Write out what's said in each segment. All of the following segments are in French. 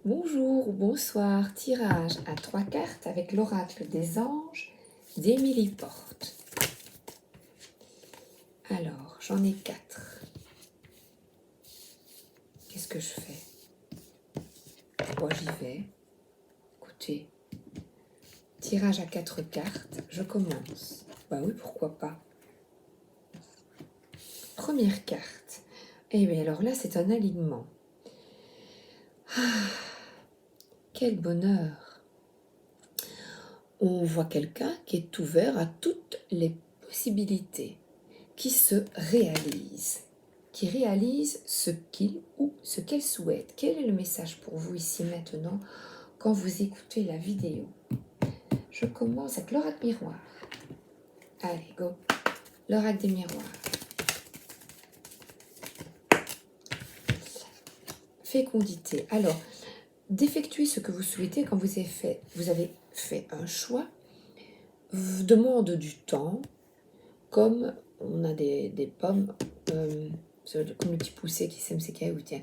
Bonjour ou bonsoir, tirage à 3 cartes avec l'oracle des anges d'Émilie Porte. Alors, j'en ai 4. Qu'est-ce que je fais? Bon, j'y vais. Écoutez, tirage à 4 cartes, je commence. Bah oui, pourquoi pas. Première carte. Eh bien, alors là, c'est un alignement. Ah, quel bonheur! On voit quelqu'un qui est ouvert à toutes les possibilités, qui se réalise, qui réalise ce qu'il ou ce qu'elle souhaite. Quel est le message pour vous ici maintenant quand vous écoutez la vidéo? Je commence avec l'oracle miroir. Allez, go! L'oracle des miroirs. Fécondité. Alors, d'effectuer ce que vous souhaitez quand vous avez fait un choix, vous demande du temps, comme on a des pommes, comme le petit poussé qui sème ses cailloux, tiens,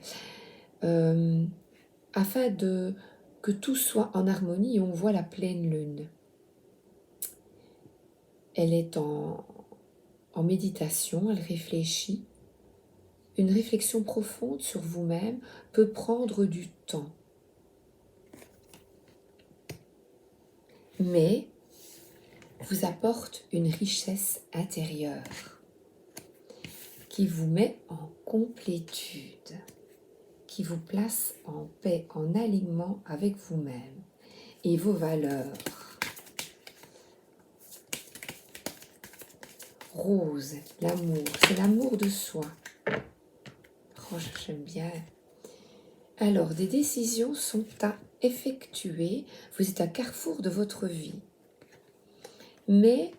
afin que tout soit en harmonie et on voit la pleine lune. Elle est en méditation, elle réfléchit. Une réflexion profonde sur vous-même peut prendre du temps. Mais vous apporte une richesse intérieure qui vous met en complétude, qui vous place en paix, en alignement avec vous-même et vos valeurs. Rose, l'amour, c'est l'amour de soi. Oh, j'aime bien. Alors, des décisions sont à effectuer. Vous êtes à carrefour de votre vie. Mais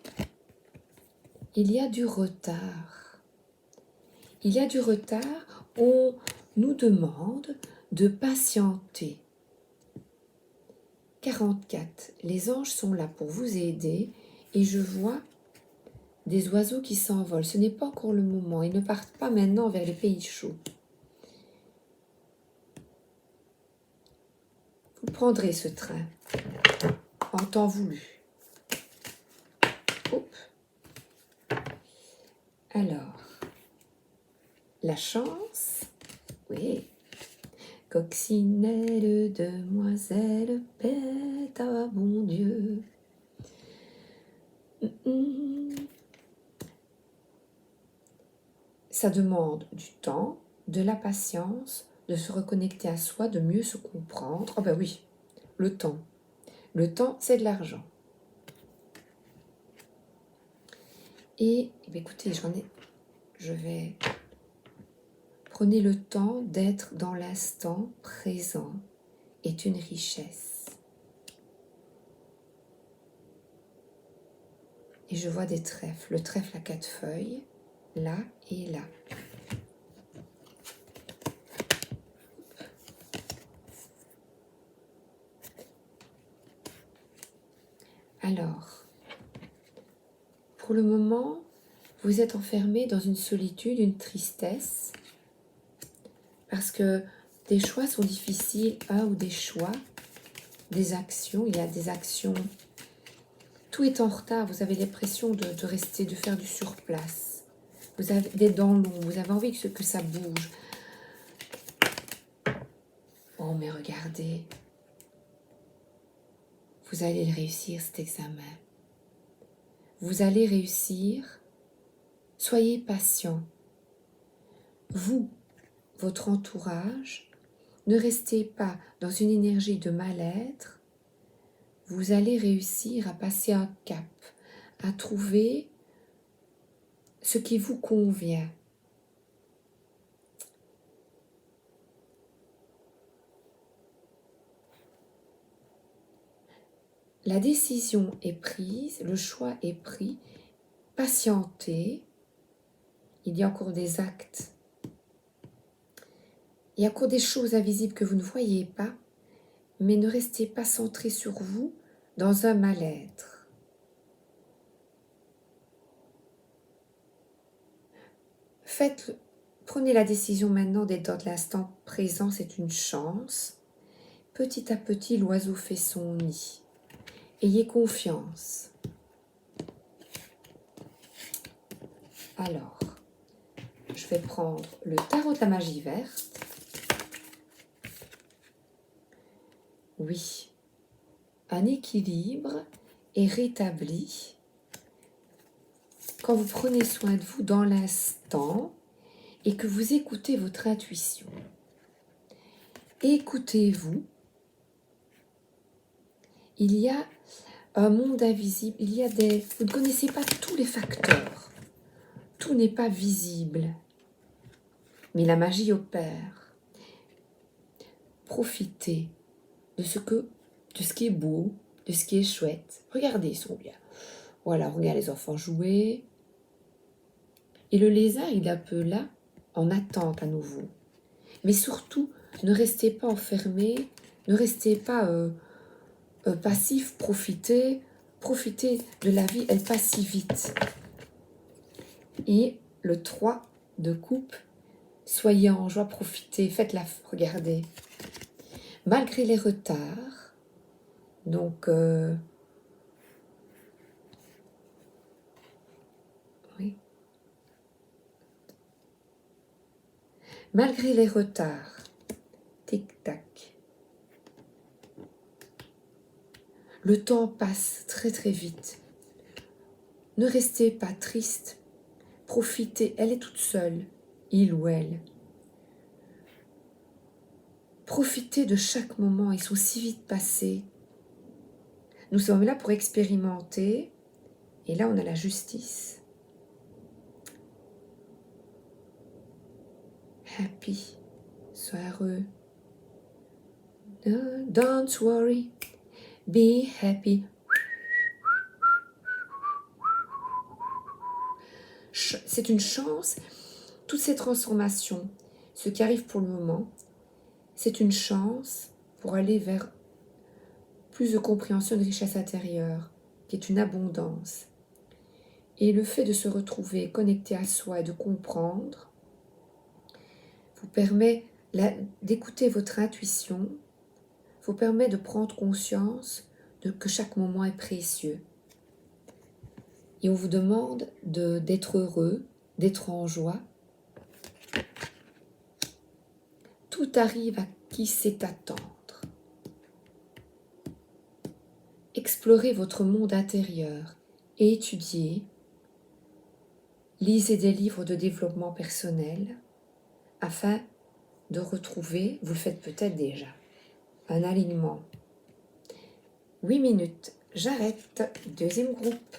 il y a du retard. Il y a du retard. On nous demande de patienter. 44. Les anges sont là pour vous aider et je vois des oiseaux qui s'envolent. Ce n'est pas encore le moment. Ils ne partent pas maintenant vers les pays chauds. Vous prendrez ce train en temps voulu. Hop. Alors, la chance, oui. Coccinelle, demoiselle, bête à bon Dieu. Ça demande du temps, de la patience, de se reconnecter à soi, de mieux se comprendre. Oh ben oui, le temps. Le temps, c'est de l'argent. Et écoutez, Prenez le temps d'être dans l'instant présent est une richesse. Et je vois des trèfles. Le trèfle à 4 feuilles, là et là. Alors, pour le moment, vous êtes enfermé dans une solitude, une tristesse, parce que des choix sont difficiles, ou des choix, des actions, il y a des actions, tout est en retard, vous avez l'impression de rester, de faire du surplace, vous avez d'être dans l'ombre, vous avez envie que ça bouge. Oh mais regardez, vous allez le réussir cet examen, vous allez réussir, soyez patient, vous, votre entourage, ne restez pas dans une énergie de mal-être, vous allez réussir à passer un cap, à trouver ce qui vous convient. La décision est prise, le choix est pris, patientez, il y a encore des actes, il y a encore des choses invisibles que vous ne voyez pas, mais ne restez pas centré sur vous dans un mal-être. Prenez la décision maintenant d'être dans l'instant présent, c'est une chance. petit à petit, l'oiseau fait son nid. Ayez confiance. Alors, je vais prendre le tarot de la magie verte. Oui, un équilibre est rétabli quand vous prenez soin de vous dans l'instant et que vous écoutez votre intuition. Écoutez-vous. Il y a un monde invisible, il y a des... Vous ne connaissez pas tous les facteurs. Tout n'est pas visible. Mais la magie opère. Profitez de ce qui est beau, de ce qui est chouette. Regardez, ils sont bien. Voilà, regardez les enfants jouer. Et le lézard, il est un peu là, en attente à nouveau. Mais surtout, ne restez pas enfermés, ne restez pas passif, profitez de la vie, elle passe si vite. Et le 3 de coupe, soyez en joie, profitez, faites-la, regardez. Malgré les retards, donc, oui. Malgré les retards, tic-tac, le temps passe très très vite. Ne restez pas triste, profitez, elle est toute seule, il ou elle. Profitez de chaque moment, ils sont si vite passés. Nous sommes là pour expérimenter, et là on a la justice. Happy, sois heureux. Don't worry, be happy. C'est une chance, toutes ces transformations, ce qui arrive pour le moment, c'est une chance pour aller vers plus de compréhension de richesse intérieure, qui est une abondance. Et le fait de se retrouver connecté à soi et de comprendre vous permet d'écouter votre intuition, vous permet de prendre conscience que chaque moment est précieux. Et on vous demande d'être heureux, d'être en joie. Tout arrive à qui sait attendre. Explorez votre monde intérieur et étudiez. Lisez des livres de développement personnel afin de retrouver, vous le faites peut-être déjà, un alignement. 8 minutes, j'arrête. Deuxième groupe.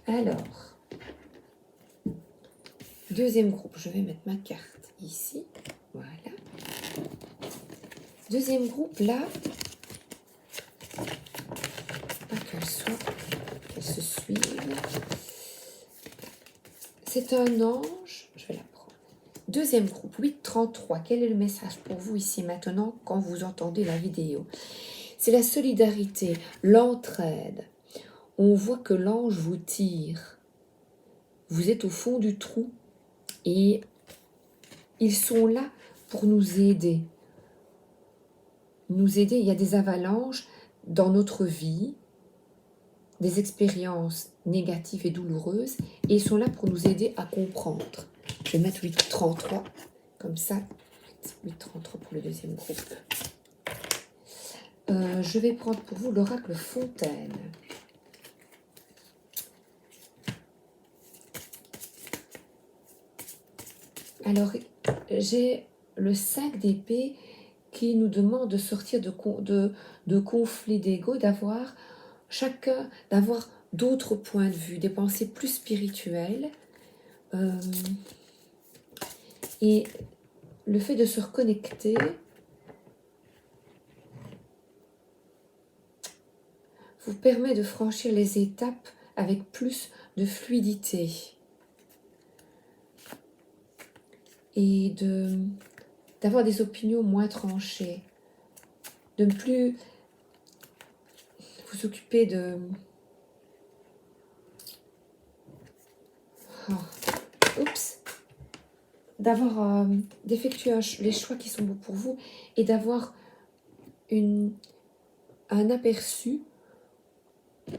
Alors, deuxième groupe, je vais mettre ma carte ici. Voilà. Deuxième groupe, là, pas qu'elle se suive. C'est un ange, je vais la prendre. Deuxième groupe, 833. Quel est le message pour vous ici maintenant quand vous entendez la vidéo? C'est la solidarité, l'entraide. On voit que l'ange vous tire. Vous êtes au fond du trou et ils sont là pour nous aider. Nous aider, il y a des avalanches dans notre vie, des expériences négatives et douloureuses, et ils sont là pour nous aider à comprendre. Je vais mettre 833, comme ça, 833 pour le deuxième groupe. Je vais prendre pour vous l'oracle Fontaine. Alors, j'ai le 5 d'épée qui nous demande de sortir de conflits d'ego, d'avoir d'autres points de vue, des pensées plus spirituelles. Et le fait de se reconnecter vous permet de franchir les étapes avec plus de fluidité et d'avoir des opinions moins tranchées, de ne plus vous occuper oups, d'avoir, d'effectuer les choix qui sont bons pour vous et d'avoir un aperçu. Vous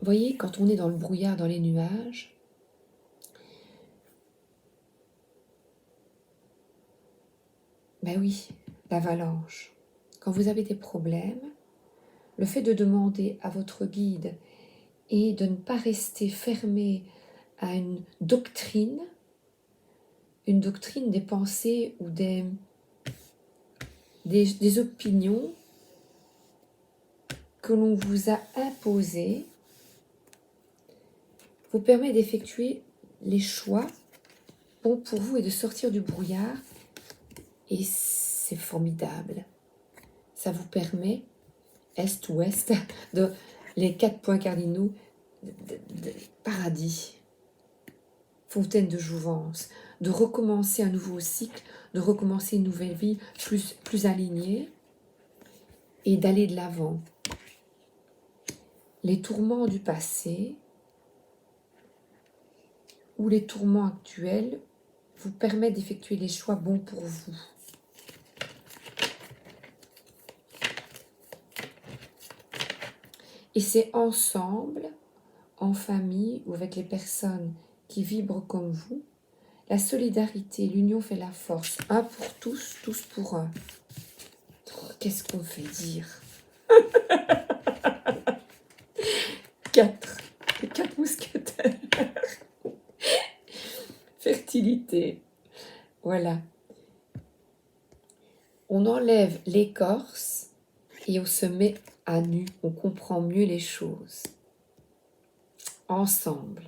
voyez, quand on est dans le brouillard, dans les nuages, ben oui, l'avalanche. Quand vous avez des problèmes, le fait de demander à votre guide et de ne pas rester fermé à une doctrine des pensées ou des opinions que l'on vous a imposées, vous permet d'effectuer les choix bons pour vous et de sortir du brouillard. Et c'est formidable. Ça vous permet, est-ouest, de les 4 points cardinaux de paradis, fontaine de jouvence, de recommencer un nouveau cycle, de recommencer une nouvelle vie plus alignée et d'aller de l'avant. Les tourments du passé ou les tourments actuels vous permettent d'effectuer les choix bons pour vous. Et c'est ensemble, en famille ou avec les personnes qui vibrent comme vous, la solidarité, l'union fait la force. Un pour tous, tous pour un. Oh, qu'est-ce qu'on fait dire? 4. Les 4 mousquetaires. Fertilité. Voilà. On enlève l'écorce et on se met à nu. On comprend mieux les choses. Ensemble.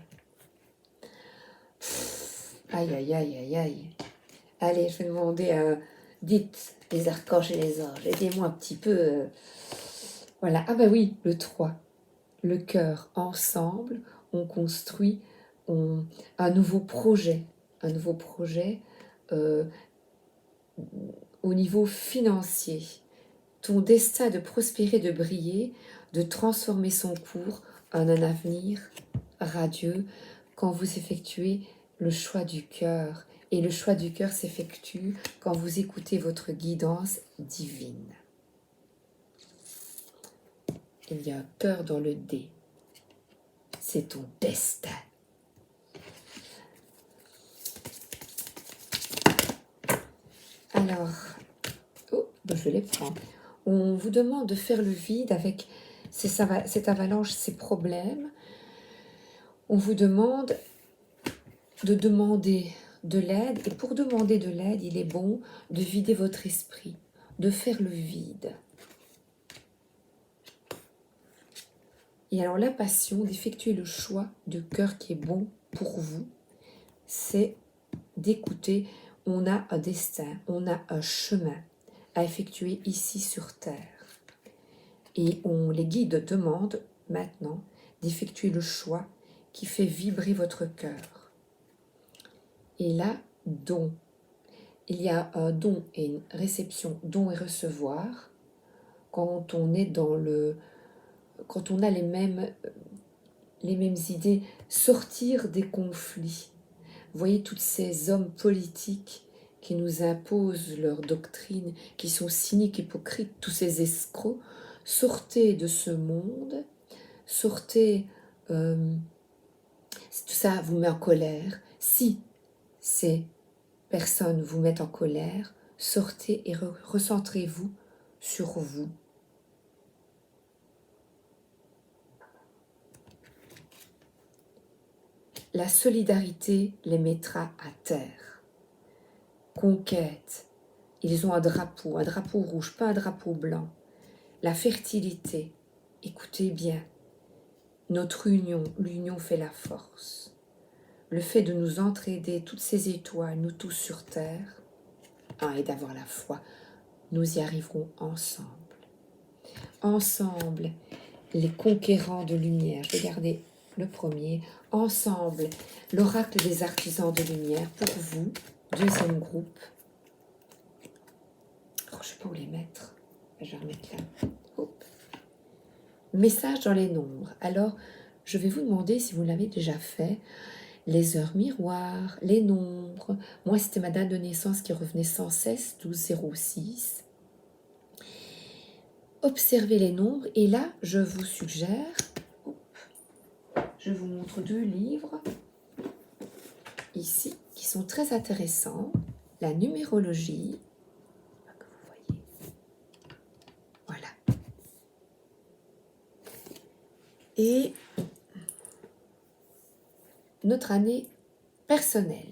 Aïe, aïe, aïe, aïe, aïe. Allez, je vais demander à... Dites, les archanges et les anges, aidez-moi un petit peu. Voilà. Ah bah oui, le 3. Le cœur. Ensemble, on construit un nouveau projet. Un nouveau projet au niveau financier. Ton destin de prospérer, de briller, de transformer son cours en un avenir radieux quand vous effectuez le choix du cœur. Et le choix du cœur s'effectue quand vous écoutez votre guidance divine. Il y a un cœur dans le dé. C'est ton destin. Alors, je les prends. On vous demande de faire le vide avec cette avalanche, ces problèmes. On vous demande de demander de l'aide. Et pour demander de l'aide, il est bon de vider votre esprit, de faire le vide. Et alors la passion d'effectuer le choix de cœur qui est bon pour vous, c'est d'écouter. On a un destin, on a un chemin à effectuer ici sur Terre. Et les guides demandent maintenant d'effectuer le choix qui fait vibrer votre cœur. Et là, don. Il y a un don et une réception, don et recevoir, quand on est quand on a les mêmes idées, sortir des conflits. Vous voyez tous ces hommes politiques qui nous imposent leurs doctrines, qui sont cyniques, hypocrites, tous ces escrocs. Sortez de ce monde, sortez, tout ça vous met en colère. Si ces personnes vous mettent en colère, sortez et recentrez-vous sur vous. La solidarité les mettra à terre. Conquête. Ils ont un drapeau rouge, pas un drapeau blanc. La fertilité. Écoutez bien. Notre union, l'union fait la force. Le fait de nous entraider, toutes ces étoiles, nous tous sur terre, et d'avoir la foi, nous y arriverons ensemble. Ensemble, les conquérants de lumière. Je vais garder le premier. Ensemble, l'oracle des artisans de lumière pour vous. Deuxième groupe. Oh, je ne sais pas où les mettre. Je vais remettre là. Hop. Message dans les nombres. Alors, je vais vous demander, si vous l'avez déjà fait, les heures miroirs, les nombres. Moi, c'était ma date de naissance qui revenait sans cesse, 12-06. Observez les nombres et là, je vous suggère, je vous montre 2 livres ici qui sont très intéressants. La numérologie, que vous voyez, voilà, et notre année personnelle.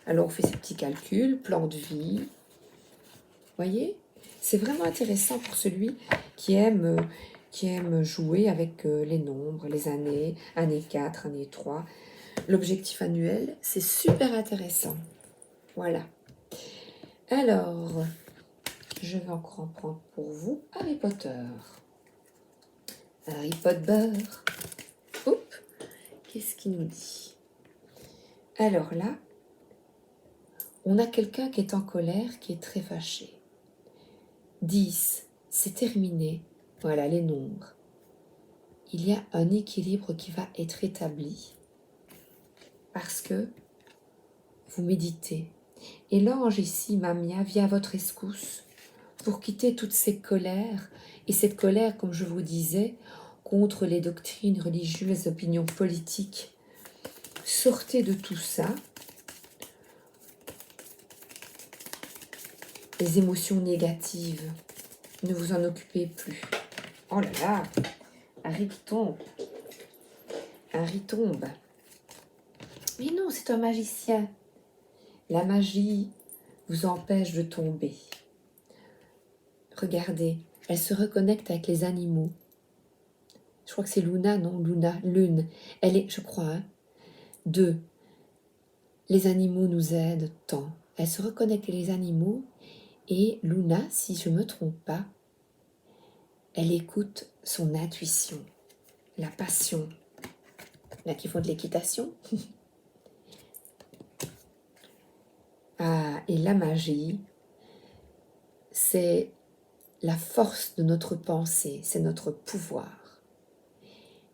Alors on fait ces petits calculs, plan de vie, voyez, c'est vraiment intéressant pour celui qui aime jouer avec les nombres, les années, année 4, année 3. L'objectif annuel, c'est super intéressant. Voilà. Alors, je vais encore en prendre pour vous Harry Potter. Harry Potter. Oups, qu'est-ce qu'il nous dit? Alors là, on a quelqu'un qui est en colère, qui est très fâché. 10, c'est terminé. Voilà les nombres. Il y a un équilibre qui va être établi parce que vous méditez. Et l'ange ici, Mamia, vient à votre rescousse pour quitter toutes ces colères. Et cette colère, comme je vous disais, contre les doctrines religieuses, les opinions politiques. Sortez de tout ça. Les émotions négatives, ne vous en occupez plus. Oh là là, Harry qui tombe. Harry tombe. Mais non, c'est un magicien. La magie vous empêche de tomber. Regardez, elle se reconnecte avec les animaux. Je crois que c'est Luna, non? Lune. Elle est, je crois, 2. Les animaux nous aident tant. Elle se reconnecte avec les animaux et Luna, si je ne me trompe pas, elle écoute son intuition, la passion. Là qui font de l'équitation. Ah, et la magie, c'est la force de notre pensée, c'est notre pouvoir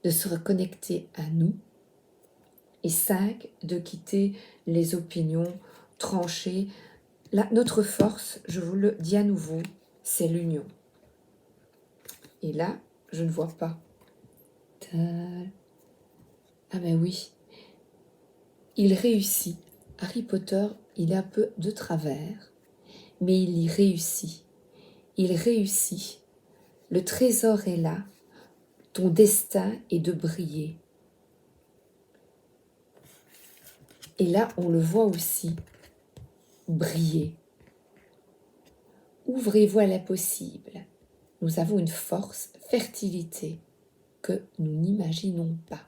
de se reconnecter à nous. Et 5, de quitter les opinions tranchées. Là, notre force, je vous le dis à nouveau, c'est l'union. Et là, je ne vois pas. Ah ben oui, il réussit. Harry Potter, il est un peu de travers, mais il y réussit. Il réussit. Le trésor est là. Ton destin est de briller. Et là, on le voit aussi, briller. Ouvrez-vous à l'impossible. Nous avons une force, fertilité, que nous n'imaginons pas.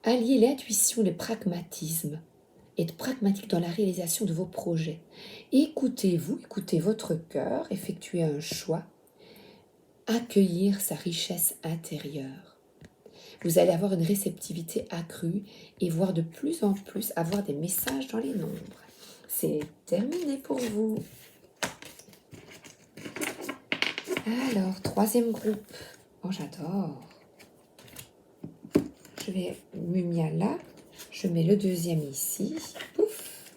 Alliez l'intuition et le pragmatisme. Être pragmatique dans la réalisation de vos projets. Écoutez-vous, écoutez votre cœur, effectuez un choix, accueillir sa richesse intérieure. Vous allez avoir une réceptivité accrue et voir de plus en plus avoir des messages dans les nombres. C'est terminé pour vous. Alors, 3e groupe. Oh, j'adore. Je vais Mumia là. Je mets le 2e ici. Pouf.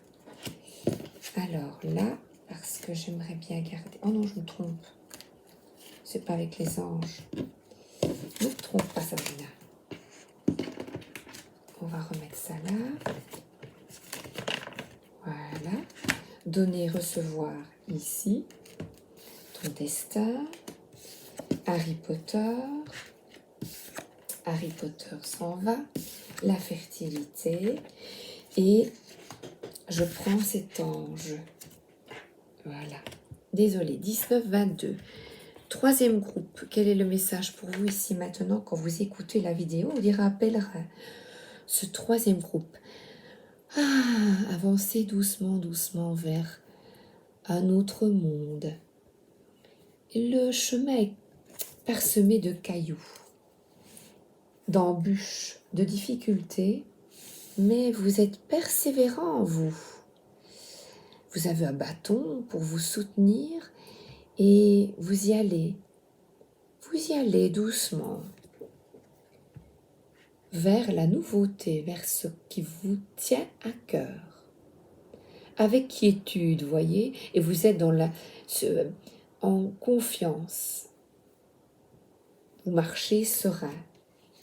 Alors là, parce que j'aimerais bien garder... Oh non, je me trompe. C'est pas avec les anges. Ne me trompe pas, Sabrina. On va remettre ça là. Voilà. Donner, recevoir ici. Ton destin. Harry Potter. Harry Potter s'en va. La fertilité. Et je prends cet ange. Voilà. Désolée. 19-22. 3e groupe. Quel est le message pour vous ici maintenant quand vous écoutez la vidéo? On dira pèlerin. Ce 3e groupe. Avancez doucement, doucement vers un autre monde. Le chemin est parsemé de cailloux, d'embûches, de difficultés, mais vous êtes persévérant, vous. Vous avez un bâton pour vous soutenir et vous y allez. Vous y allez doucement. vers la nouveauté, vers ce qui vous tient à cœur. Avec quiétude, voyez, et vous êtes en confiance. Vous marchez serein,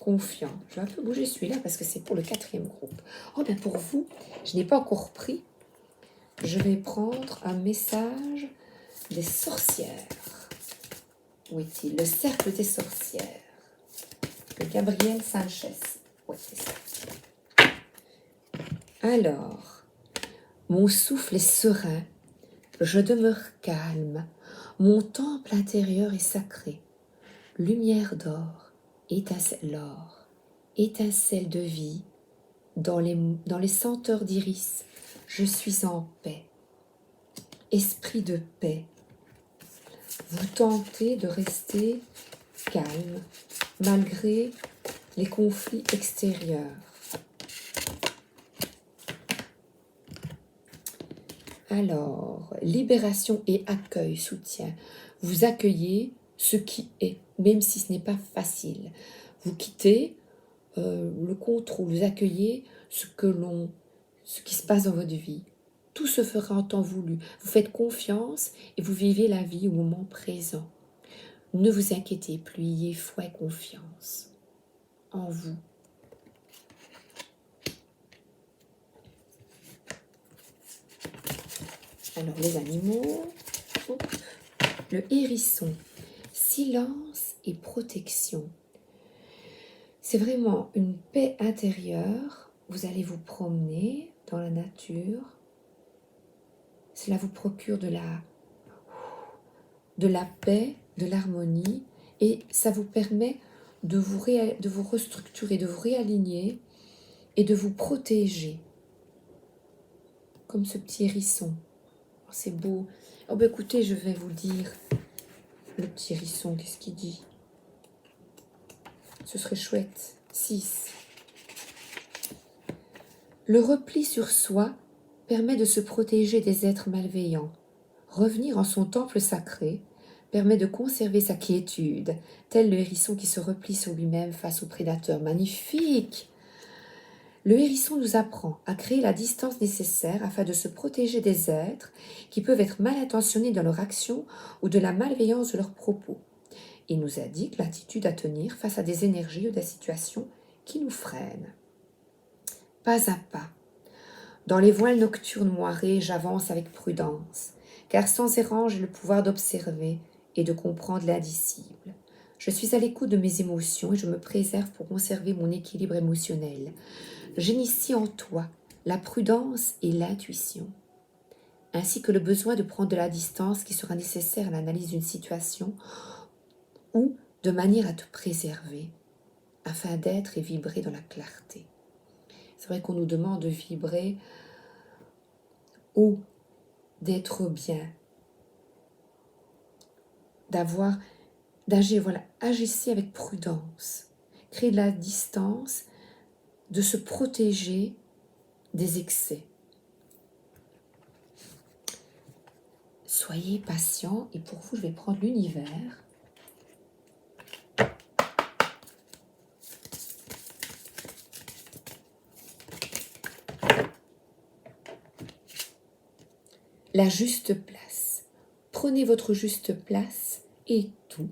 confiant. Je vais un peu bouger celui-là parce que c'est pour le 4e groupe. Oh bien pour vous, je n'ai pas encore pris. Je vais prendre un message des sorcières. Où est-il? Le cercle des sorcières. De Gabriel Sanchez. Oui, c'est ça. Alors, mon souffle est serein. Je demeure calme. Mon temple intérieur est sacré. Lumière d'or, étincelle de vie. Dans les senteurs d'iris, je suis en paix. Esprit de paix. Vous tentez de rester calme malgré les conflits extérieurs. Alors, libération et accueil, soutien. Vous accueillez ce qui est, même si ce n'est pas facile. Vous quittez le contrôle, vous accueillez ce qui se passe dans votre vie. Tout se fera en temps voulu. Vous faites confiance et vous vivez la vie au moment présent. Ne vous inquiétez plus, ayez foi et confiance en vous. Alors les animaux, le hérisson, silence et protection. C'est vraiment une paix intérieure. Vous allez vous promener dans la nature. Cela vous procure de la paix, de l'harmonie et ça vous permet de vous restructurer, de vous réaligner et de vous protéger. Comme ce petit hérisson. Oh, c'est beau. Oh ben écoutez, je vais vous dire le petit hérisson, qu'est-ce qu'il dit? Ce serait chouette. 6. Le repli sur soi permet de se protéger des êtres malveillants. Revenir en son temple sacré permet de conserver sa quiétude, tel le hérisson qui se replie sur lui-même face au prédateur. Magnifique! Le hérisson nous apprend à créer la distance nécessaire afin de se protéger des êtres qui peuvent être mal intentionnés dans leur action ou de la malveillance de leurs propos. Il nous indique l'attitude à tenir face à des énergies ou des situations qui nous freinent. Pas à pas, dans les voiles nocturnes moirées, j'avance avec prudence, car sans errant, j'ai le pouvoir d'observer et de comprendre l'indicible. Je suis à l'écoute de mes émotions et je me préserve pour conserver mon équilibre émotionnel. J'initie en toi la prudence et l'intuition, ainsi que le besoin de prendre de la distance qui sera nécessaire à l'analyse d'une situation ou de manière à te préserver, afin d'être et vibrer dans la clarté. C'est vrai qu'on nous demande de vibrer ou d'être bien, d'agir, voilà, agissez avec prudence, créer de la distance, de se protéger des excès. Soyez patient et pour vous, je vais prendre l'univers. La juste place. Prenez votre juste place et tout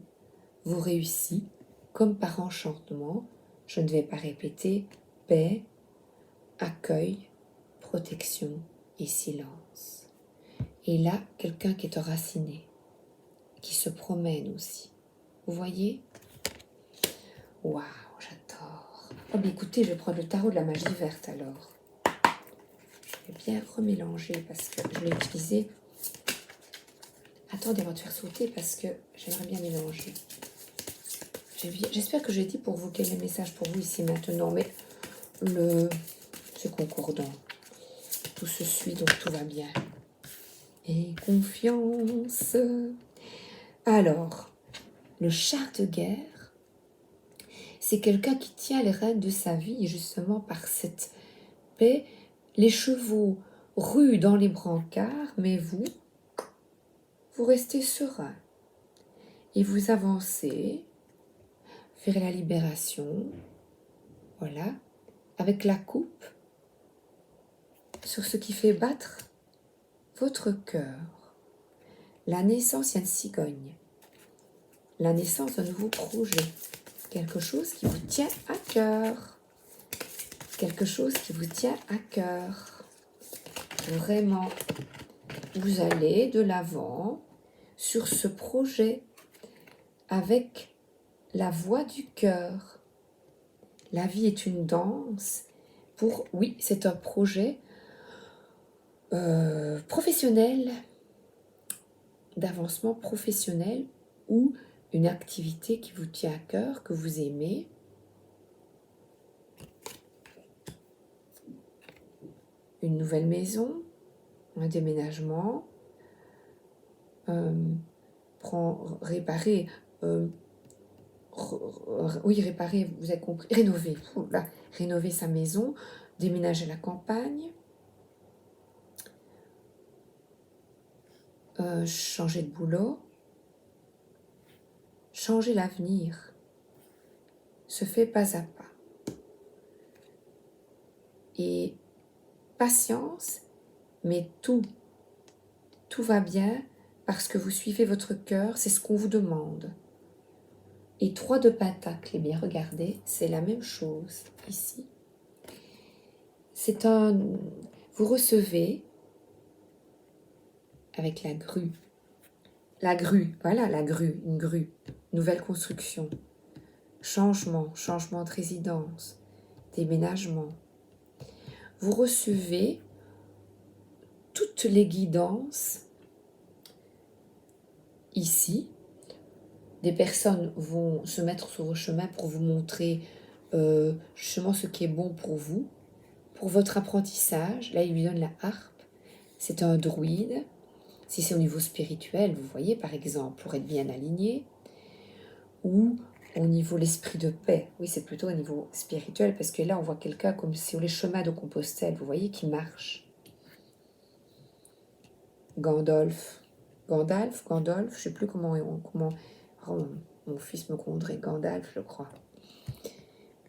vous réussit comme par enchantement. Je ne vais pas répéter. Paix, accueil, protection et silence. Et là, quelqu'un qui est enraciné, qui se promène aussi. Vous voyez? Waouh, j'adore. Oh, mais écoutez, je vais prendre le tarot de la magie verte alors. Je vais bien remélanger parce que je l'ai utilisé. Attendez, on va te faire sauter parce que j'aimerais bien mélanger. J'espère que j'ai dit pour vous quel est le message pour vous ici maintenant, mais c'est concordant. Tout se suit, donc tout va bien. Et confiance. Alors, le char de guerre, c'est quelqu'un qui tient les rênes de sa vie, justement par cette paix. Les chevaux ruent dans les brancards, mais vous restez serein. Et vous avancez vers la libération, Voilà, avec la coupe sur ce qui fait battre votre cœur. La naissance, il y a une cigogne. La naissance d'un nouveau projet. Quelque chose qui vous tient à cœur. Quelque chose qui vous tient à cœur. Vraiment, vous allez de l'avant sur ce projet avec la voix du cœur. La vie est une danse pour, oui, c'est un projet professionnel, d'avancement professionnel ou une activité qui vous tient à cœur, que vous aimez. Une nouvelle maison, un déménagement, réparer, oui, réparer, vous avez compris, rénover, rénover sa maison, déménager à la campagne, changer de boulot, changer l'avenir, se fait pas à pas. Et patience, mais tout va bien parce que vous suivez votre cœur, c'est ce qu'on vous demande. Et 3 de Pentacle, eh bien regardez, c'est la même chose ici. Vous recevez avec la grue. La grue, voilà la grue, une grue. Nouvelle construction. Changement de résidence. Déménagement. Vous recevez toutes les guidances ici. Des personnes vont se mettre sur vos chemins pour vous montrer justement ce qui est bon pour vous, pour votre apprentissage. Là, il lui donne la harpe. C'est un druide. Si c'est au niveau spirituel, vous voyez, par exemple, pour être bien aligné, ou au niveau l'esprit de paix. Oui, c'est plutôt au niveau spirituel, parce que là, on voit quelqu'un comme sur les chemins de Compostelle, vous voyez, qui marche. Gandalf, je ne sais plus comment oh, mon fils me conduirait, Gandalf, je crois.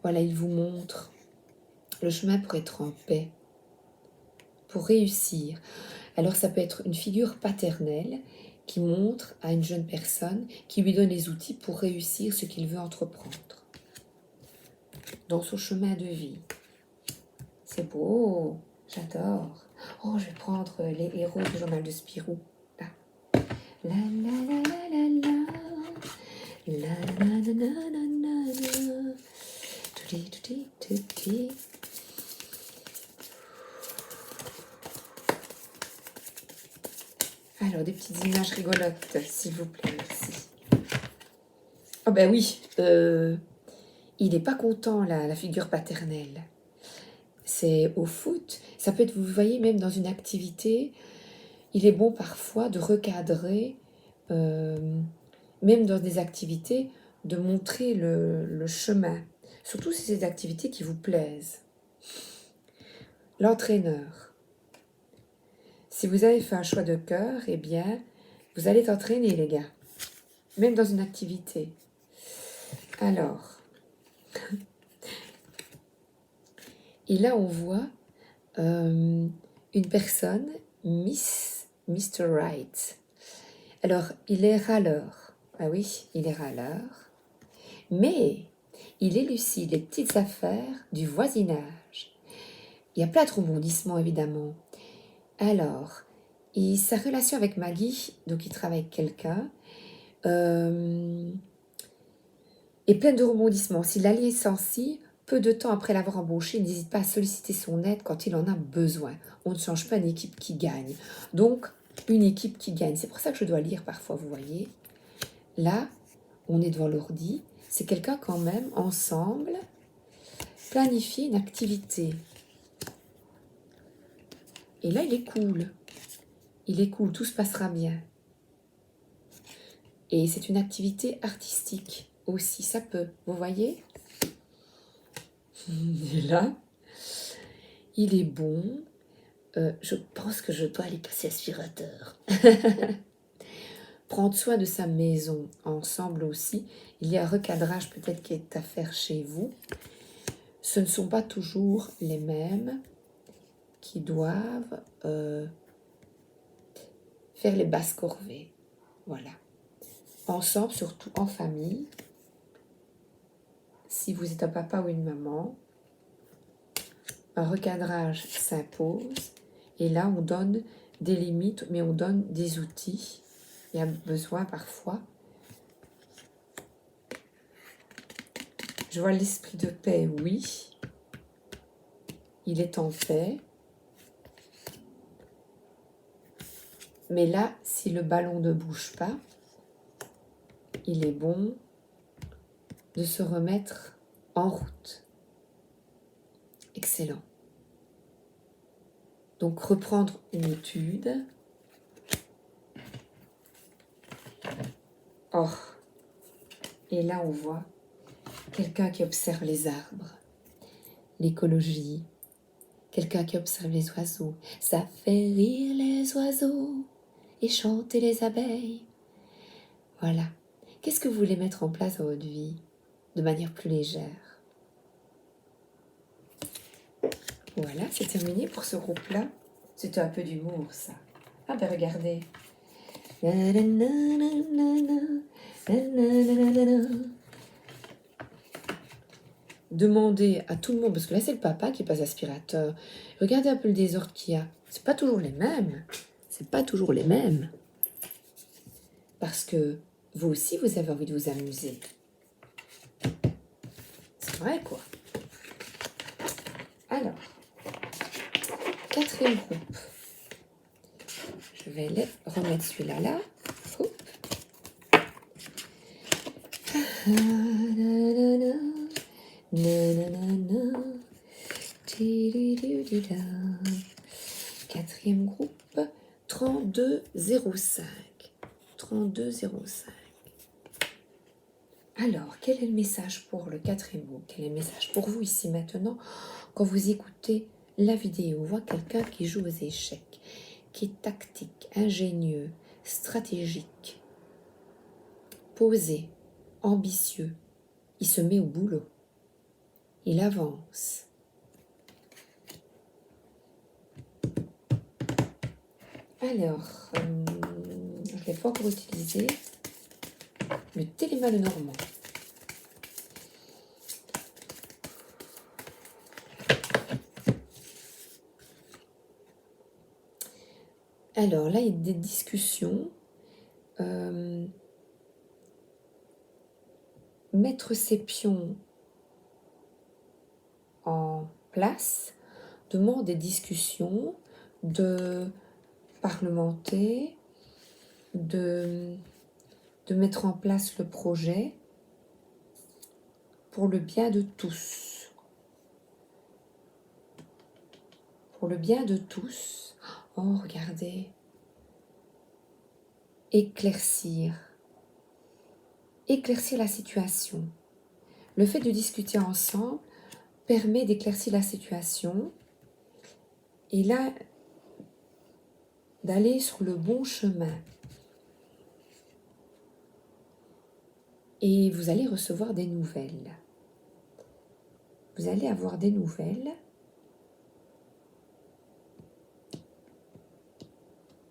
Voilà, il vous montre le chemin pour être en paix, pour réussir. Alors ça peut être une figure paternelle qui montre à une jeune personne, qui lui donne les outils pour réussir ce qu'il veut entreprendre dans son chemin de vie. C'est beau, j'adore. Oh, je vais prendre les héros du journal de Spirou. Là. La la la la la la. La la la la la la. Tuti tuti tuti. Alors, des petites images rigolotes, s'il vous plaît, merci. Oh ben oui, il n'est pas content, la figure paternelle. C'est au foot, ça peut être, vous voyez, même dans une activité, il est bon parfois de recadrer, même dans des activités, de montrer le chemin. Surtout si c'est des activités qui vous plaisent. L'entraîneur. Si vous avez fait un choix de cœur, eh bien, vous allez t'entraîner, les gars. Même dans une activité. Alors, et là, on voit une personne, Mr. Right. Alors, il est râleur. Ah oui, il est râleur. Mais il élucide les petites affaires du voisinage. Il y a plein de rebondissements, évidemment. Alors, sa relation avec Maggie, donc il travaille avec quelqu'un, est pleine de rebondissements. S'il la licencie, peu de temps après l'avoir embauché, il n'hésite pas à solliciter son aide quand il en a besoin. On ne change pas une équipe qui gagne. Donc, une équipe qui gagne. C'est pour ça que je dois lire parfois, vous voyez. Là, on est devant l'ordi. C'est quelqu'un quand même, ensemble, planifier une activité. Et là, il est cool. Il est cool, tout se passera bien. Et c'est une activité artistique aussi, ça peut, vous voyez. Et là, il est bon. Je pense que je dois aller passer aspirateur. Prendre soin de sa maison ensemble aussi. Il y a un recadrage peut-être qui est à faire chez vous. ce ne sont pas toujours les mêmes qui doivent faire les basses corvées. Voilà. Ensemble, surtout en famille, si vous êtes un papa ou une maman, un recadrage s'impose. Et là, on donne des limites, mais on donne des outils. Il y a besoin parfois. Je vois l'esprit de paix, oui. Il est en paix. Mais là, si le ballon ne bouge pas, il est bon de se remettre en route. Excellent. Donc, reprendre une étude. Oh, et là, on voit quelqu'un qui observe les arbres, l'écologie, quelqu'un qui observe les oiseaux. Ça fait rire les oiseaux et chanter les abeilles. Voilà. Qu'est-ce que vous voulez mettre en place dans votre vie de manière plus légère? Voilà, c'est terminé pour ce groupe-là. C'était un peu d'humour, ça. Ah ben regardez. Demandez à tout le monde, parce que là c'est le papa qui passe aspirateur. Regardez un peu le désordre qu'il y a. C'est pas toujours les mêmes. C'est pas toujours les mêmes. Parce que vous aussi, vous avez envie de vous amuser. C'est vrai, quoi. Alors, quatrième groupe. Je vais les remettre celui-là là. Hop. Quatrième groupe, 3205. 3205. Alors, quel est le message pour le quatrième groupe? Quel est le message pour vous ici maintenant quand vous écoutez la vidéo? On voit quelqu'un qui joue aux échecs, qui est tactique, ingénieux, stratégique, posé, ambitieux. Il se met au boulot. Il avance. Alors, je ne l'ai pas encore utilisé. Le Téléma Lenormand. Alors là, il y a des discussions. Mettre ses pions en place demande des discussions, de parlementer, de mettre en place le projet pour le bien de tous. Pour le bien de tous. Oh, regardez. Éclaircir. Éclaircir la situation. Le fait de discuter ensemble permet d'éclaircir la situation et là, d'aller sur le bon chemin. Et vous allez recevoir des nouvelles. Vous allez avoir des nouvelles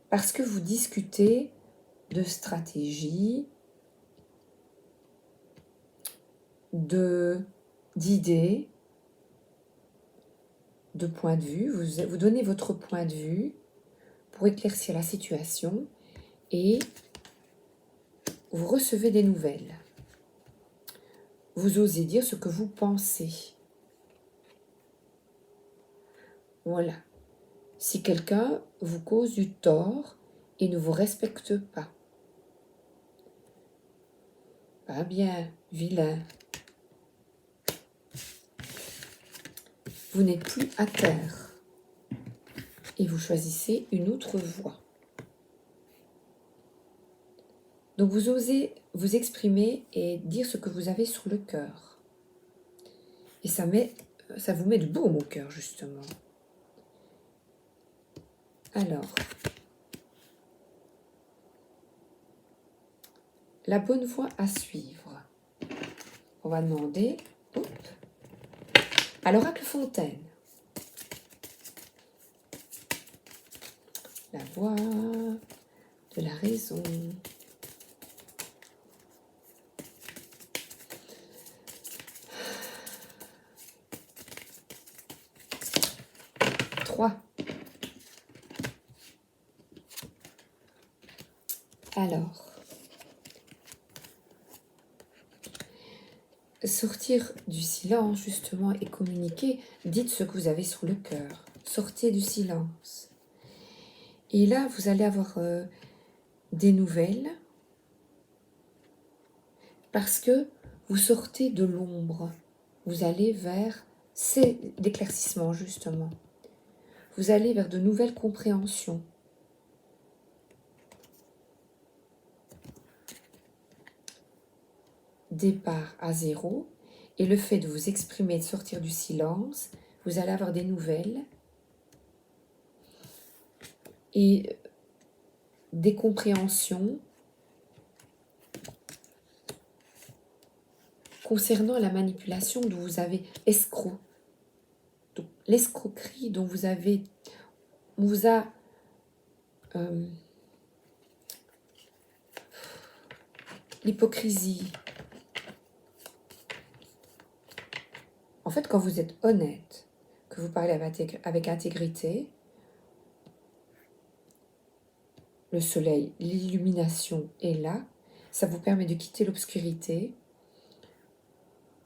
parce que vous discutez de stratégie, d'idées, de points de vue. Vous donnez votre point de vue pour éclaircir la situation et vous recevez des nouvelles. Vous osez dire ce que vous pensez. Voilà. Si quelqu'un vous cause du tort et ne vous respecte pas. Pas bien, vilain. Vous n'êtes plus à terre et vous choisissez une autre voie. Donc vous osez vous exprimer et dire ce que vous avez sur le cœur. Et ça vous met du baume au cœur, justement. Alors, la bonne voie à suivre. On va demander À l'oracle Fontaine. La voix de la raison. Alors, sortir du silence, justement, et communiquer, dites ce que vous avez sur le cœur. Sortez du silence. Et là, vous allez avoir des nouvelles parce que vous sortez de l'ombre. Vous allez vers l'éclaircissement, justement. Vous allez vers de nouvelles compréhensions. Départ à zéro, et le fait de vous exprimer, de sortir du silence, vous allez avoir des nouvelles et des compréhensions concernant la manipulation dont vous avez escroc. L'escroquerie dont vous a l'hypocrisie. En fait, quand vous êtes honnête, que vous parlez avec intégrité, le soleil, l'illumination est là, ça vous permet de quitter l'obscurité,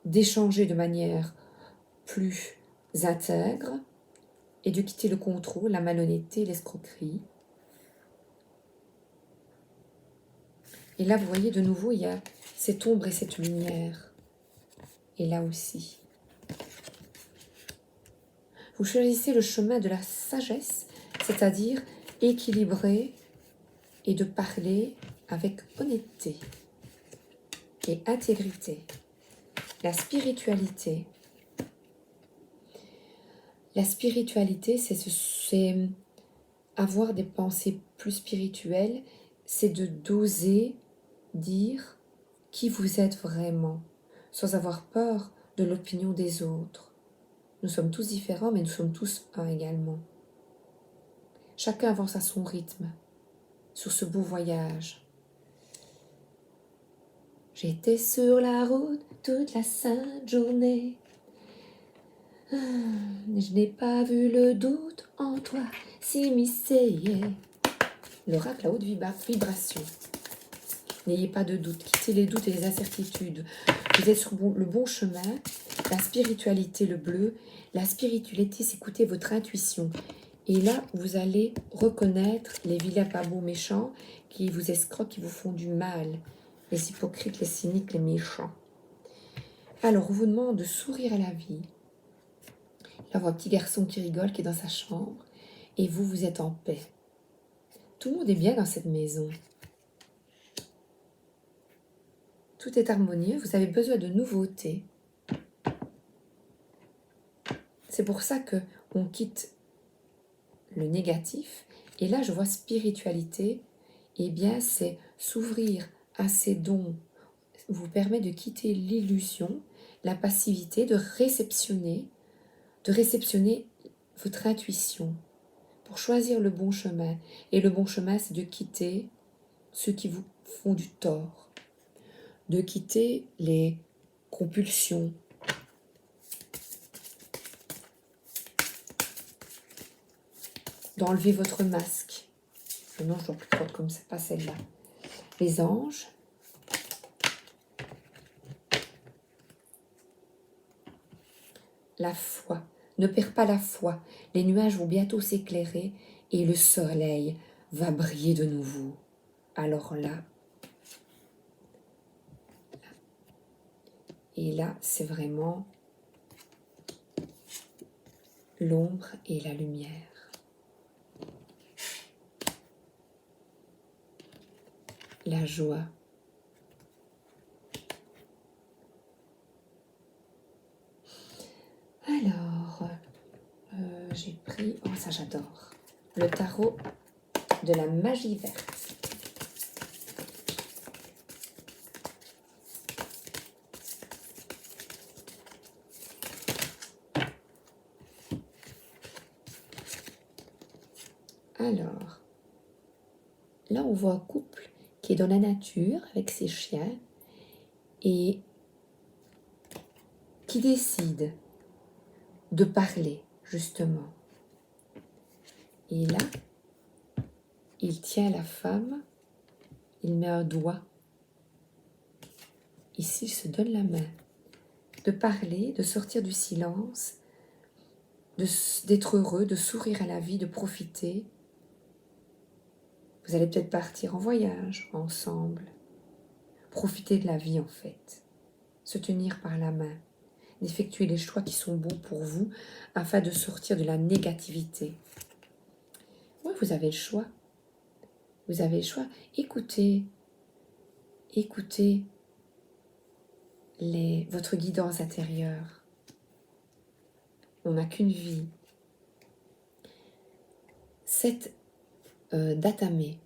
d'échanger de manière plus intègre et de quitter le contrôle, la malhonnêteté, l'escroquerie. Et là, vous voyez, de nouveau, il y a cette ombre et cette lumière. Et là aussi. Vous choisissez le chemin de la sagesse, c'est-à-dire équilibrer et de parler avec honnêteté et intégrité. La spiritualité. La spiritualité, c'est avoir des pensées plus spirituelles, c'est de d'oser dire qui vous êtes vraiment, sans avoir peur de l'opinion des autres. Nous sommes tous différents, mais nous sommes tous un également. Chacun avance à son rythme, sur ce beau voyage. J'étais sur la route toute la sainte journée. Je n'ai pas vu le doute en toi s'immiscer. L'oracle à haute vibration. N'ayez pas de doute, quittez les doutes et les incertitudes. Vous êtes sur le bon chemin. La spiritualité, le bleu. La spiritualité, c'est écouter votre intuition. Et là, vous allez reconnaître les vilains pas beaux méchants qui vous escroquent, qui vous font du mal. Les hypocrites, les cyniques, les méchants. Alors, on vous demande de sourire à la vie. Là, on voit un petit garçon qui rigole, qui est dans sa chambre. Et vous, vous êtes en paix. Tout le monde est bien dans cette maison. Tout est harmonieux. Vous avez besoin de nouveautés. C'est pour ça qu'on quitte le négatif. Et là, je vois spiritualité. Eh bien, c'est s'ouvrir à ces dons. Vous permet de quitter l'illusion, la passivité, de réceptionner votre intuition pour choisir le bon chemin. Et le bon chemin, c'est de quitter ceux qui vous font du tort, de quitter les compulsions, d'enlever votre masque. Non, je ne vois plus trop comme c'est pas celle-là. Les anges. La foi. Ne perds pas la foi. Les nuages vont bientôt s'éclairer et le soleil va briller de nouveau. Alors là, et là, c'est vraiment l'ombre et la lumière. La joie. Alors, j'ai pris, oh ça j'adore, le tarot de la magie verte. Alors, là, on voit un couple qui est dans la nature avec ses chiens et qui décide de parler, justement. Et là, il tient la femme, il met un doigt. Ici, il se donne la main. De parler, de sortir du silence, d'être heureux, de sourire à la vie, de profiter. Vous allez peut-être partir en voyage ensemble. Profiter de la vie en fait. Se tenir par la main. D'effectuer les choix qui sont bons pour vous afin de sortir de la négativité. Oui, vous avez le choix. Vous avez le choix. Écoutez. Écoutez votre guidance intérieure. On n'a qu'une vie. 7 d'Atamé.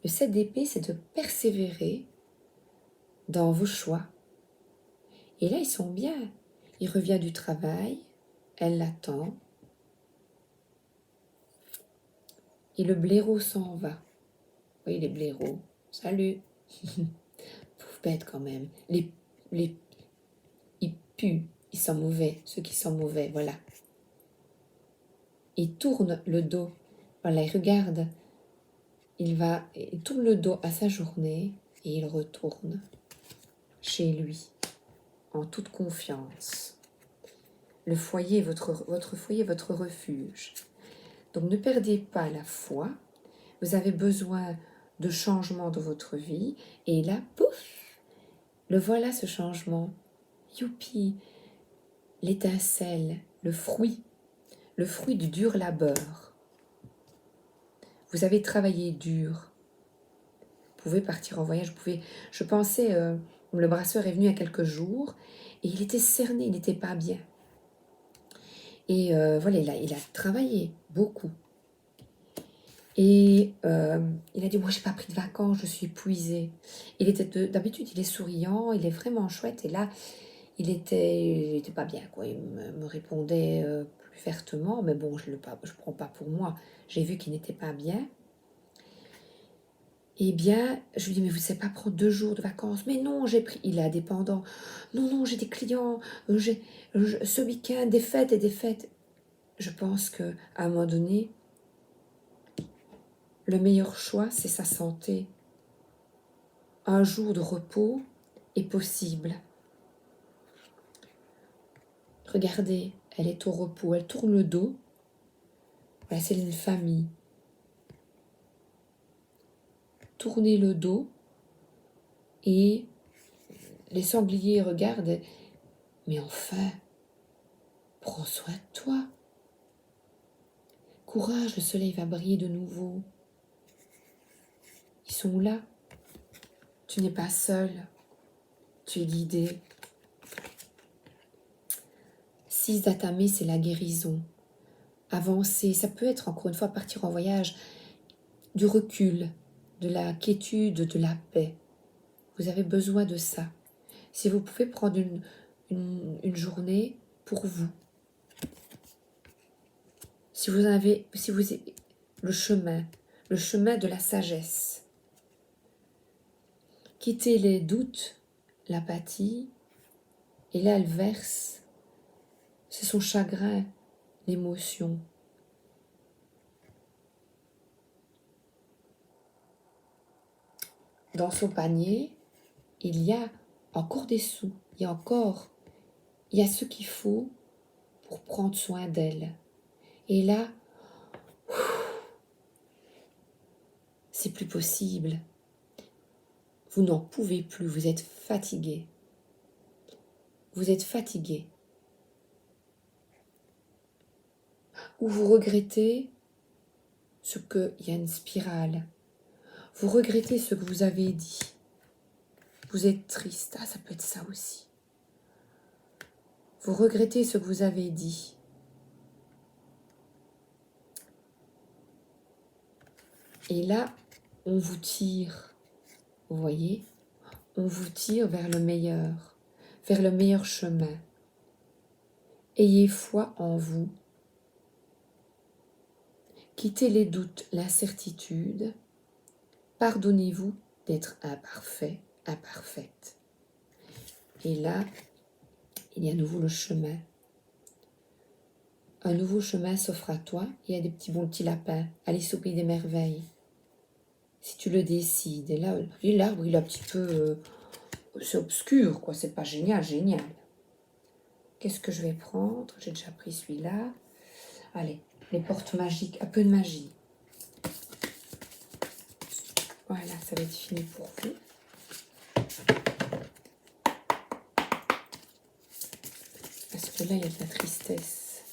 Le 7 d'épée, c'est de persévérer dans vos choix. Et là, ils sont bien. Il revient du travail, elle l'attend. Et le blaireau s'en va. Oui, les blaireaux. Salut. Pauvre bête quand même. Ils puent. Ils sont mauvais. Ceux qui sont mauvais, voilà. Il tourne le dos. Voilà, il regarde. Il tourne le dos à sa journée et il retourne chez lui en toute confiance. Le foyer, votre foyer, votre refuge. Donc ne perdez pas la foi. Vous avez besoin de changement dans votre vie. Et là, pouf, le voilà ce changement. Youpi, l'étincelle, le fruit du dur labeur. Vous avez travaillé dur. Vous pouvez partir en voyage. Je pensais, le brasseur est venu il y a quelques jours et il était cerné, il n'était pas bien. Et voilà, il a travaillé beaucoup. Et il a dit, moi, j'ai pas pris de vacances, je suis épuisé. D'habitude, il est souriant, il est vraiment chouette. Et là, il était pas bien, quoi. Il me répondait plus vertement, mais bon, je prends pas pour moi. J'ai vu qu'il n'était pas bien. Eh bien, je lui dis, mais vous ne savez pas prendre 2 jours de vacances? Mais non, j'ai pris. Il est indépendant. Non, j'ai des clients. Ce week-end, des fêtes et des fêtes. Je pense qu'à un moment donné, le meilleur choix, c'est sa santé. Un jour de repos est possible. Regardez, elle est au repos, elle tourne le dos. Voilà, c'est une famille. Tournez le dos et les sangliers regardent. Mais enfin, prends soin de toi. Courage, le soleil va briller de nouveau. Ils sont là. Tu n'es pas seul. Tu es guidé. 6 d'Atamé, c'est la guérison. Avancer, ça peut être encore une fois partir en voyage, du recul, de la quiétude, de la paix. Vous avez besoin de ça. Si vous pouvez prendre une journée pour vous. Si vous le chemin de la sagesse. Quittez les doutes, l'apathie, et là elle verse. C'est son chagrin, l'émotion. Dans son panier, il y a encore des sous. Il y a ce qu'il faut pour prendre soin d'elle. Et là, c'est plus possible. Vous n'en pouvez plus, vous êtes fatigué. Vous êtes fatigué. Ou vous regrettez il y a une spirale. Vous regrettez ce que vous avez dit. Vous êtes triste. Ah, ça peut être ça aussi. Vous regrettez ce que vous avez dit. Et là, on vous tire. Vous voyez? On vous tire vers le meilleur chemin. Ayez foi en vous. Quittez les doutes, l'incertitude. Pardonnez-vous d'être imparfait, imparfaite. Et là, il y a à nouveau le chemin. Un nouveau chemin s'offre à toi. Il y a des petits bons petits lapins. Alice au pays des merveilles. Si tu le décides. Et là, l'arbre, il est un petit peu... c'est obscur, quoi. C'est pas génial, génial. Qu'est-ce que je vais prendre? J'ai déjà pris celui-là. Allez, les portes magiques. Un peu de magie. Voilà, ça va être fini pour vous. Parce que là, il y a de la tristesse.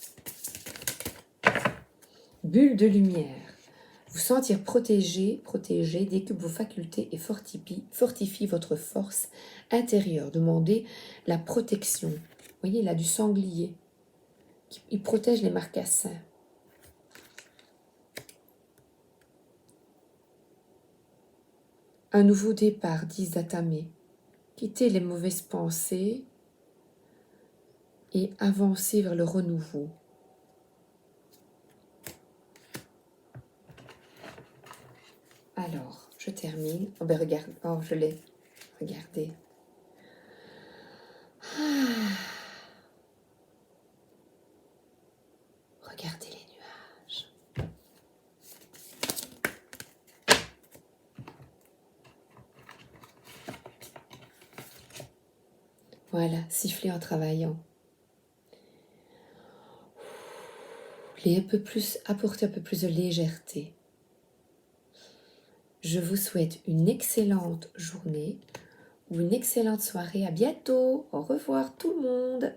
Bulle de lumière. Vous sentir protégé décuple vos facultés et fortifie votre force intérieure. Demandez la protection. Vous voyez, il a du sanglier. Il protège les marcassins. Un nouveau départ, dit Zatame. Quittez les mauvaises pensées et avancez vers le renouveau. Alors, je termine. Oh, ben regarde. Oh, je l'ai. Regardez. Regardez les nuages. Voilà, siffler en travaillant. Apporter un peu plus de légèreté. Je vous souhaite une excellente journée ou une excellente soirée. À bientôt. Au revoir tout le monde.